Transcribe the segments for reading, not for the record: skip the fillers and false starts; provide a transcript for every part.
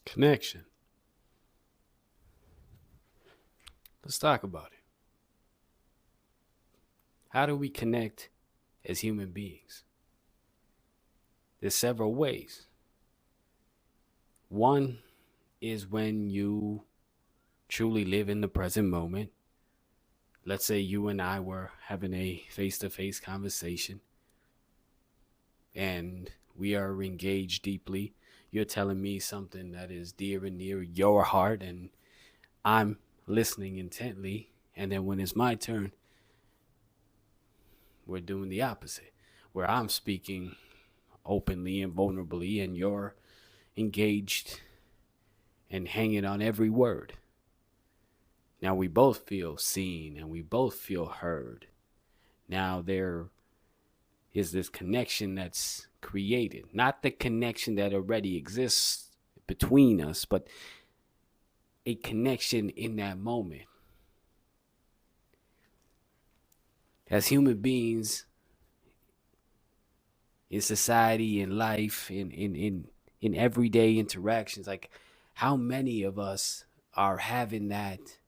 Connection. Let's talk about it. How do we connect as human beings? There's several ways. One is when you truly live in the present moment. Let's say you and I were having a face to face conversation and we are engaged deeply. You're telling me something that is dear and near your heart, and I'm listening intently. And then when it's my turn, we're doing the opposite, where I'm speaking openly and vulnerably, and you're engaged and hanging on every word. Now we both feel seen and we both feel heard. Now there is this connection that's created, not the connection that already exists between us, but a connection in that moment. As human beings in society, in life, in everyday interactions, like how many of us are having that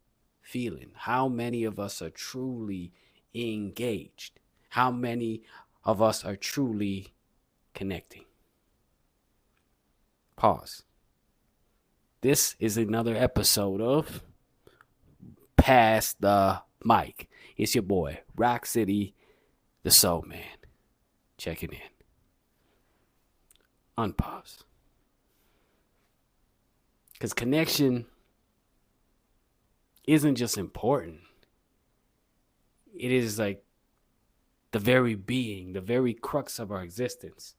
feeling? How many of us are truly engaged? How many of us are truly connecting? Pause. This is another episode of Pass the Mic. It's your boy, Rock City, the Soul Man, checking in. Unpause. Because connection isn't just important, it is like the very being, the very crux of our existence.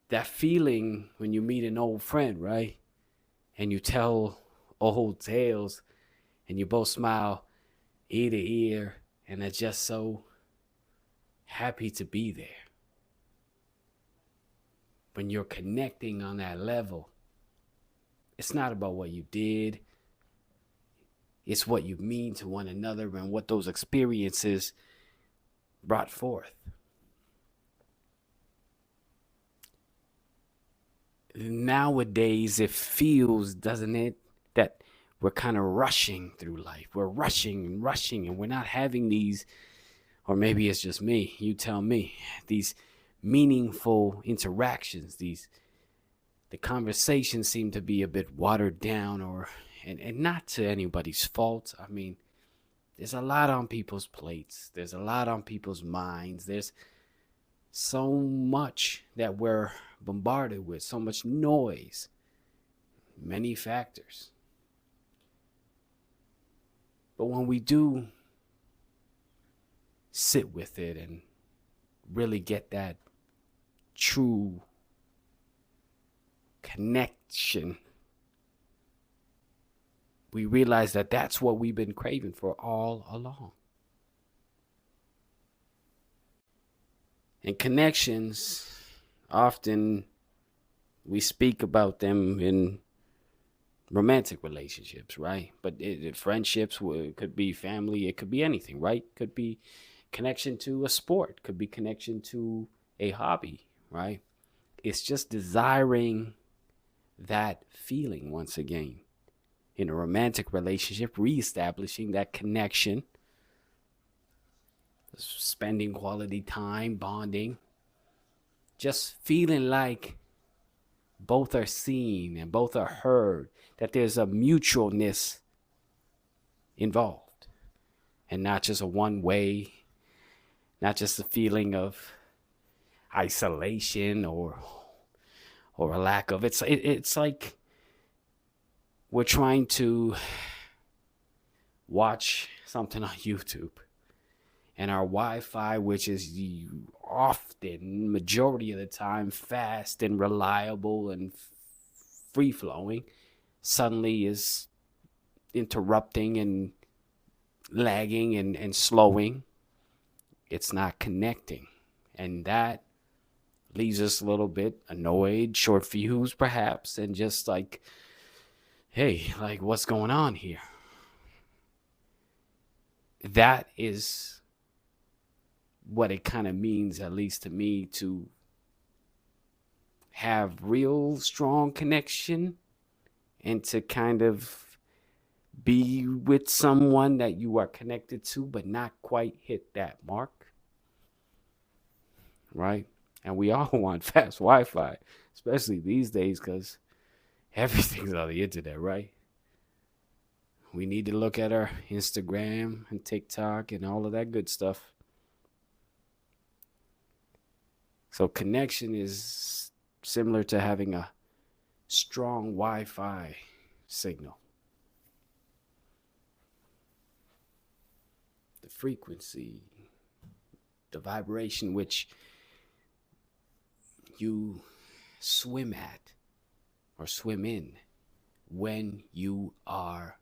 That feeling when you meet an old friend, right? And you tell old tales and you both smile ear to ear and are just so happy to be there. When you're connecting on that level, it's not about what you did, it's what you mean to one another and what those experiences brought forth. Nowadays, it feels, doesn't it, that we're kind of rushing through life. We're rushing and rushing, and we're not having these, or maybe it's just me, you tell me, these meaningful interactions. The conversations seem to be a bit watered down, or and not to anybody's fault. I mean, there's a lot on people's plates. There's a lot on people's minds. There's so much that we're bombarded with, so much noise, many factors. But when we do sit with it and really get that true connection, we realize that that's what we've been craving for all along. And connections, often we speak about them in romantic relationships, right? But friendships could be family, it could be anything, right? Could be connection to a sport, could be connection to a hobby, right? It's just desiring that feeling once again in a romantic relationship, reestablishing that connection, spending quality time, bonding, just feeling like both are seen and both are heard, that there's a mutualness involved and not just a one way, not just a feeling of isolation or a lack of it's like we're trying to watch something on YouTube and our Wi-Fi, which is often, majority of the time, fast and reliable and free flowing, suddenly is interrupting and lagging and slowing. It's not connecting. And that leaves us a little bit annoyed, short fused perhaps, and just like, hey, like what's going on here? That is what it kind of means, at least to me, to have real strong connection and to kind of be with someone that you are connected to, but not quite hit that mark, right? And we all want fast Wi-Fi, especially these days, because everything's on the internet, right? We need to look at our Instagram and TikTok and all of that good stuff. So connection is similar to having a strong Wi-Fi signal. The frequency, the vibration which you swim at or swim in when you are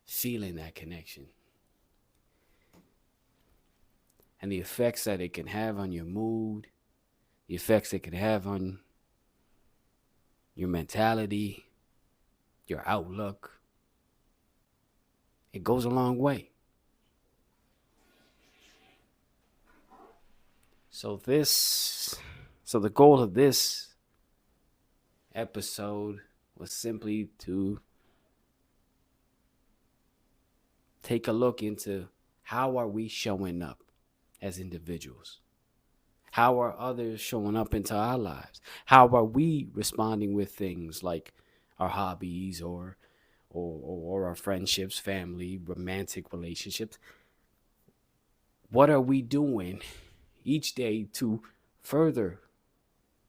feeling that connection, and the effects that it can have on your mood, the effects it can have on your mentality, your outlook. It goes a long way. So the goal of this episode was simply to take a look into how are we showing up as individuals? How are others showing up into our lives? How are we responding with things like our hobbies or our friendships, family, romantic relationships? What are we doing each day to further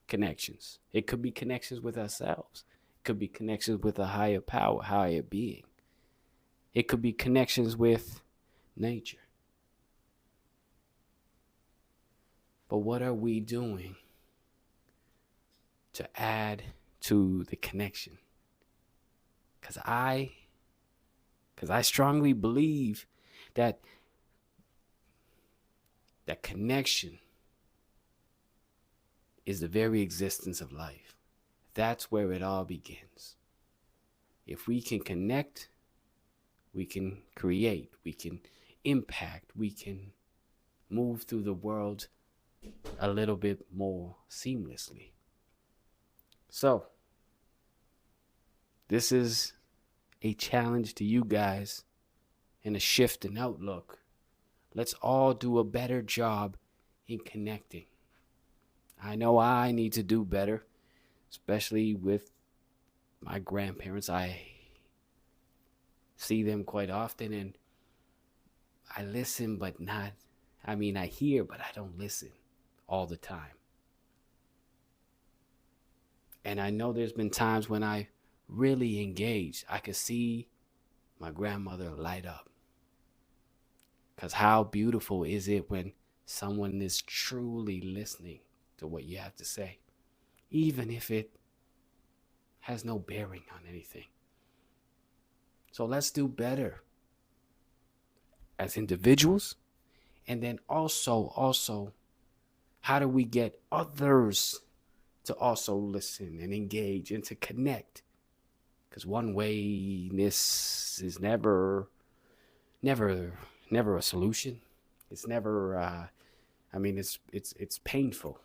connections? It could be connections with ourselves. It could be connections with a higher power, higher being. It could be connections with nature. But what are we doing to add to the connection? Because I strongly believe that connection is the very existence of life. That's where it all begins. If we can connect, we can create, we can impact, we can move through the world a little bit more seamlessly. So, this is a challenge to you guys and a shift in outlook. Let's all do a better job in connecting. I know I need to do better, especially with my grandparents. I see them quite often and I listen, but not, I hear, but I don't listen all the time. And I know there's been times when I really engaged. I could see my grandmother light up. Because how beautiful is it when someone is truly listening to what you have to say, even if it has no bearing on anything. So let's do better as individuals. And then also, how do we get others to also listen and engage and to connect? Because one-wayness is never a solution. It's never, it's painful.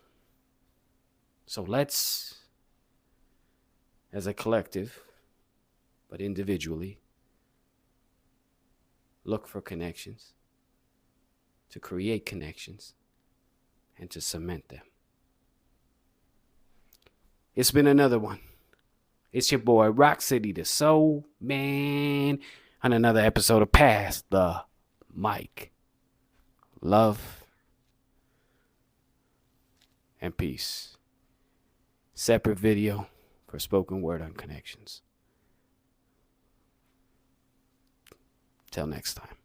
So let's, as a collective, but individually, look for connections, to create connections, and to cement them. It's been another one. It's your boy, Rock City the Soul Man, on another episode of Pass the Mic. Love and peace. Separate video for spoken word on connections. Till next time.